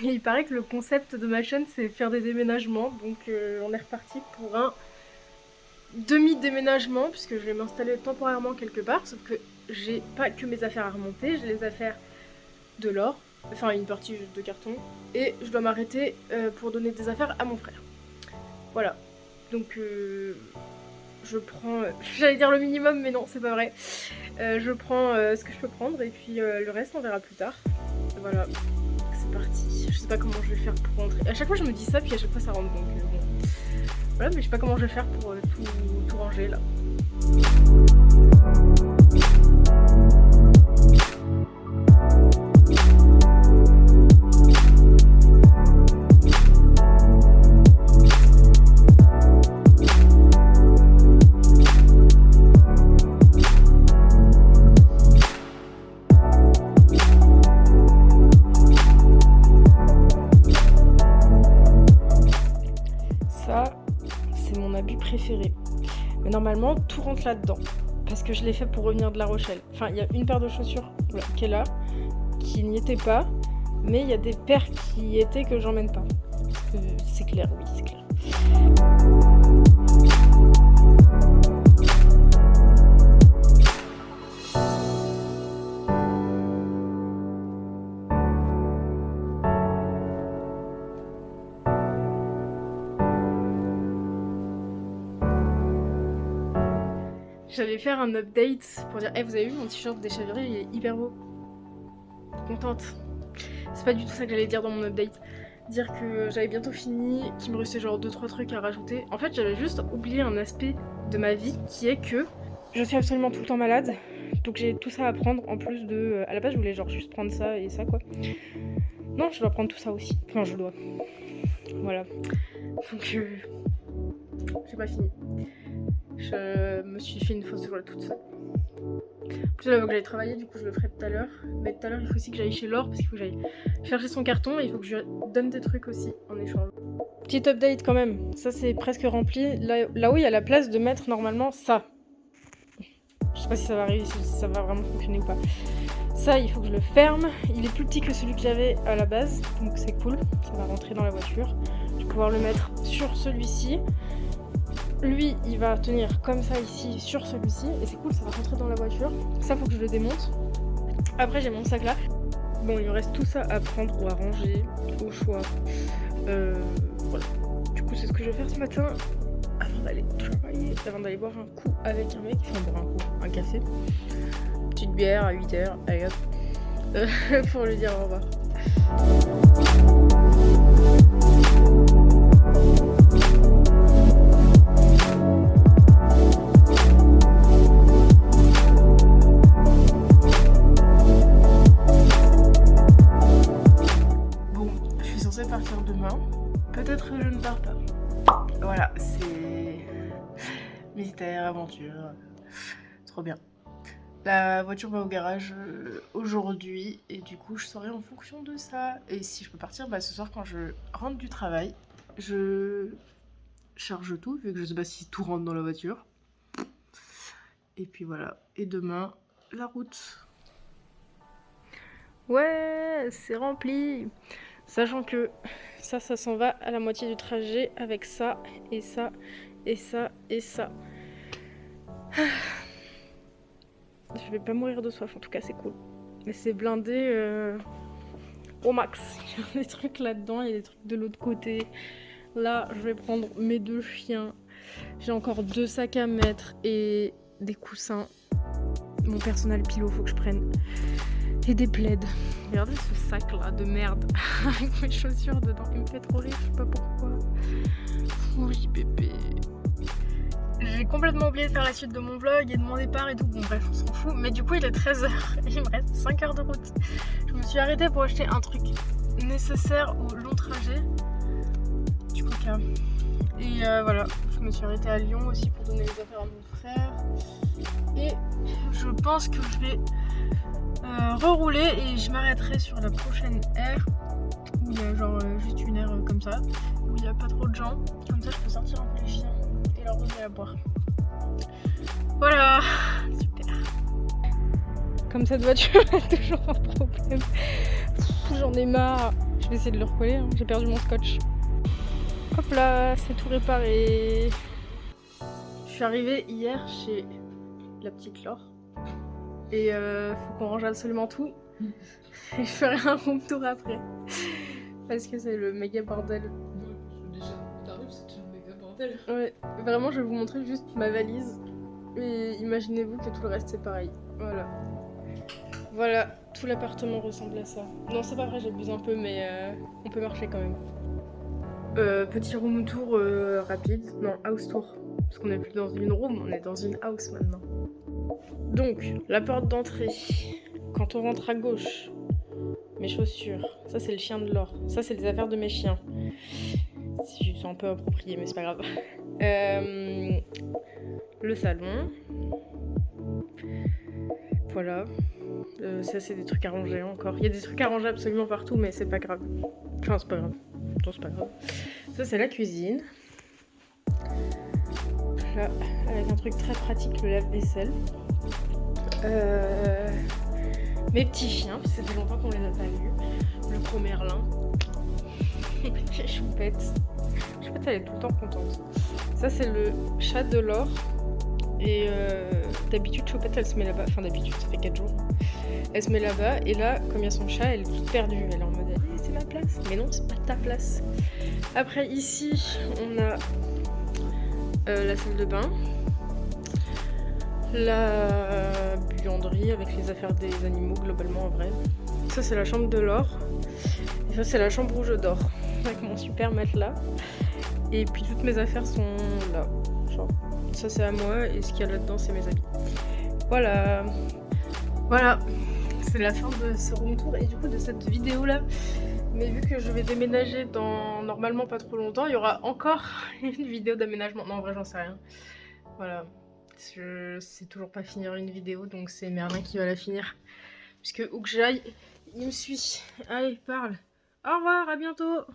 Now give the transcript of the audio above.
Et il paraît que le concept de ma chaîne c'est faire des déménagements, donc on est reparti pour un demi-déménagement puisque je vais m'installer temporairement quelque part, sauf que j'ai pas que mes affaires à remonter, j'ai les affaires de l'or, enfin une partie de carton, et je dois m'arrêter pour donner des affaires à mon frère. Voilà, donc je prends, j'allais dire le minimum mais non c'est pas vrai, je prends ce que je peux prendre et puis le reste on verra plus tard. Voilà, c'est parti. Je sais pas comment je vais faire pour rentrer. À chaque fois je me dis ça puis à chaque fois ça rentre donc bon. Voilà, mais je sais pas comment je vais faire pour tout ranger là. Ça, c'est mon habit préféré. Mais normalement, tout rentre là-dedans. Parce que je l'ai fait pour revenir de La Rochelle. Enfin, il y a une paire de chaussures voilà, qui est là, qui n'y était pas. Mais il y a des paires qui y étaient que j'emmène pas. Parce que c'est clair, oui, c'est clair. J'allais faire un update pour dire hey, vous avez vu mon t-shirt déchiré, il est hyper beau. Contente. C'est pas du tout ça que j'allais dire dans mon update. Dire que j'avais bientôt fini, qu'il me restait genre 2-3 trucs à rajouter. En fait, j'avais juste oublié un aspect de ma vie qui est que je suis absolument tout le temps malade. Donc j'ai tout ça à prendre en plus de... À la base, je voulais genre juste prendre ça et ça quoi. Non, je dois prendre tout ça aussi. Enfin, je dois. Voilà. Donc j'ai pas fini. Je me suis fait une fausse joie toute seule. En plus, là, il faut que j'aille travailler, du coup, je le ferai tout à l'heure. Mais tout à l'heure, il faut aussi que j'aille chez Laure parce qu'il faut que j'aille chercher son carton et il faut que je lui donne des trucs aussi en échange. Petit update quand même, ça c'est presque rempli. Là où il y a la place de mettre normalement ça. Je sais pas si ça va arriver, si ça va vraiment fonctionner ou pas. Ça, il faut que je le ferme. Il est plus petit que celui que j'avais à la base, donc c'est cool. Ça va rentrer dans la voiture. Je vais pouvoir le mettre sur celui-ci. Lui, il va tenir comme ça ici sur celui-ci et c'est cool, ça va rentrer dans la voiture. Ça, faut que je le démonte. Après, j'ai mon sac là. Bon, il me reste tout ça à prendre ou à ranger au choix. Voilà. Du coup, c'est ce que je vais faire ce matin avant d'aller travailler, avant d'aller boire un coup avec un mec. Enfin, boire un coup, un café. Petite bière à 8h, allez hop. Pour lui dire au revoir. Partir demain. Peut-être que je ne pars pas. Voilà, c'est mystère, aventure. Trop bien. La voiture va au garage aujourd'hui et du coup je saurai en fonction de ça. Et si je peux partir, bah, ce soir quand je rentre du travail, je charge tout vu que je sais pas si tout rentre dans la voiture. Et puis voilà. Et demain, la route. Ouais, c'est rempli. Sachant que ça s'en va à la moitié du trajet avec ça, et ça, et ça, et ça. Je vais pas mourir de soif, en tout cas, c'est cool. Mais c'est blindé au max. Il y a des trucs là-dedans, il y a des trucs de l'autre côté. Là, je vais prendre mes 2 chiens. J'ai encore 2 sacs à mettre et des coussins. Mon personnel pilot, faut que je prenne. Et des plaids. Regardez ce sac là de merde avec mes chaussures dedans. Il me fait trop rire, je sais pas pourquoi. Oui bébé. J'ai complètement oublié de faire la suite de mon vlog et de mon départ et tout. Bon bref, on s'en fout. Mais du coup il est 13h et il me reste 5 heures de route. Je me suis arrêtée pour acheter un truc nécessaire au long trajet. Du coca. Et voilà, je me suis arrêtée à Lyon aussi pour donner les affaires à mon frère. Et je pense que je vais rerouler et je m'arrêterai sur la prochaine aire où il y a genre juste une aire comme ça où il n'y a pas trop de gens, comme ça je peux sortir un peu les chiens et leur donner à boire. Voilà, super. Comme cette voiture a toujours un problème J'en ai marre. Je vais essayer de le recoller, hein. J'ai perdu mon scotch. Hop là, c'est tout réparé. Je suis arrivée hier chez la petite Laure. Et faut qu'on range absolument tout. Et je ferai un room tour après. Parce que c'est le méga bordel. Déjà, t'arrives, c'est le méga bordel. Ouais, vraiment, je vais vous montrer juste ma valise. Et imaginez-vous que tout le reste c'est pareil. Voilà. Voilà, tout l'appartement ressemble à ça. Non, c'est pas vrai, j'abuse un peu, mais on peut marcher quand même. Petit room tour rapide. Non, house tour. Parce qu'on n'est plus dans une room, on est dans une house maintenant. Donc, la porte d'entrée. Quand on rentre à gauche, mes chaussures. Ça, c'est le chien de Laure. Ça, c'est les affaires de mes chiens. Si je suis un peu appropriée, mais c'est pas grave. Le salon. Voilà. Ça, c'est des trucs à ranger encore. Il y a des trucs à ranger absolument partout, mais c'est pas grave. Enfin, c'est pas grave. Non, c'est pas grave. Ça, c'est la cuisine. Là, avec un truc très pratique, le lave-vaisselle. Mes petits chiens, parce que ça fait longtemps qu'on les a pas vus. Le gros Merlin. Choupette. Choupette, elle est tout le temps contente. Ça, c'est le chat de Laure. Et d'habitude, Choupette, elle se met là-bas. Enfin, d'habitude, ça fait 4 jours. Elle se met là-bas. Et là, comme il y a son chat, elle est toute perdue. Elle est en mode, eh, c'est ma place. Mais non, c'est pas ta place. Après, ici, on a la salle de bain. La buanderie avec les affaires des animaux, globalement, en vrai. Ça, c'est la chambre de Laure. Et ça, c'est la chambre où je dors. Avec mon super matelas. Et puis, toutes mes affaires sont là. Genre, ça, c'est à moi. Et ce qu'il y a là-dedans, c'est mes habits. Voilà. Voilà. C'est la fin de ce room tour et du coup de cette vidéo-là. Mais vu que je vais déménager dans normalement pas trop longtemps, il y aura encore une vidéo d'aménagement. Non, en vrai, j'en sais rien. Voilà. Je sais toujours pas finir une vidéo, donc c'est Merlin qui va la finir. Puisque où que j'aille, il me suit. Allez, parle. Au revoir, à bientôt.